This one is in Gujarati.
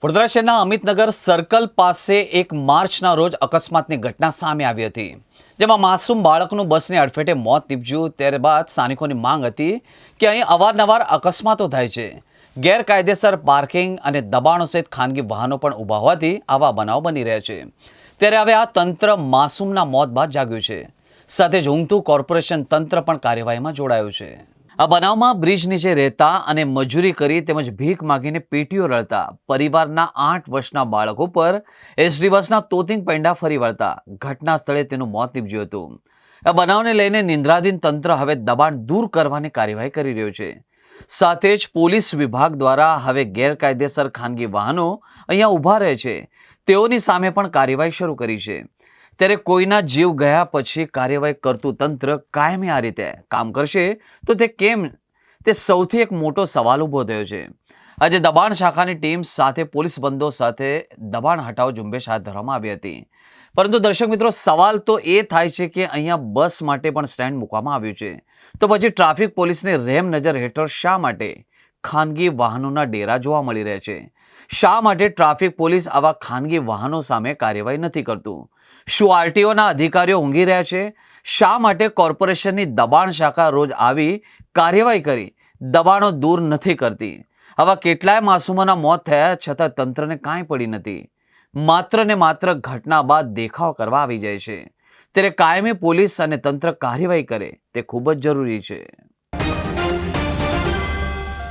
વડોદરા શહેરના અમિતનગર સર્કલ પાસે એક માર્ચના રોજ અકસ્માતની ઘટના સામે આવી હતી, જેમાં માસૂમ બાળકનું બસની અડફેટે મોત નીપજ્યું। ત્યારબાદ સ્થાનિકોની માંગ હતી કે અહીં અવારનવાર અકસ્માતો થાય છે। ગેરકાયદેસર પાર્કિંગ અને દબાણો સહિત ખાનગી વાહનો પણ ઊભા હોવાથી આવા બનાવ બની રહ્યા છે। ત્યારે હવે આ તંત્ર માસૂમના મોત બાદ જાગ્યું છે, સાથે જ ઊંઘતું કોર્પોરેશન તંત્ર પણ કાર્યવાહીમાં જોડાયું છે। આ બનાવમાં બ્રિજ નીચે રહેતા અને મજૂરી કરી તેમજ ભીખ માગીને પેટીઓ રળતા પરિવારના 8 વર્ષના બાળકો પર એસટી બસના તોતિંગ પૈંડા ફરી વળતા ઘટના સ્થળે તેનું મોત નીપજ્યું હતું। આ બનાવને લઈને નિંદ્રાધીન તંત્ર હવે દબાણ દૂર કરવાની કાર્યવાહી કરી રહ્યું છે। સાથે જ પોલીસ વિભાગ દ્વારા હવે ગેરકાયદેસર ખાનગી વાહનો અહીંયા ઊભા રહે છે તેઓની સામે પણ કાર્યવાહી શરૂ કરી છે। ત્યારે કોઈના જીવ ગયા પછી કાર્યવાહી કરતું તંત્ર કાયમી આ રીતે કામ કરશે તો તે કેમ, તે સૌથી એક મોટો સવાલ ઊભો થયો છે। આજે દબાણ શાખાની ટીમ સાથે પોલીસ બંદોબસ્ત સાથે દબાણ હટાવ ઝુંબેશ હાથ ધરવામાં આવી હતી, પરંતુ દર્શક મિત્રો, સવાલ તો એ થાય છે કે અહીંયા બસ માટે પણ સ્ટેન્ડ મૂકવામાં આવ્યું છે, તો પછી ટ્રાફિક પોલીસની રેમ નજર હેઠળ શા માટે ખાનગી વાહનોના ડેરા જોવા મળી રહ્યા છે? શા માટે ટ્રાફિક પોલીસ આવા ખાનગી વાહનો સામે કાર્યવાહી નથી કરતું? શું આરટીઓના અધિકારીઓ ઊંઘી રહ્યા છે? શા માટે કોર્પોરેશનની દબાણ શાખા રોજ આવી કાર્યવાહી કરી દબાણો દૂર નથી કરતી? આવા કેટલાય માસૂમોના મોત થયા છતાં તંત્રને કાંઈ પડી નથી, માત્ર ને માત્ર ઘટના બાદ દેખાવ કરવા આવી જાય છે। ત્યારે કાયમી પોલીસ અને તંત્ર કાર્યવાહી કરે તે ખૂબ જ જરૂરી છે।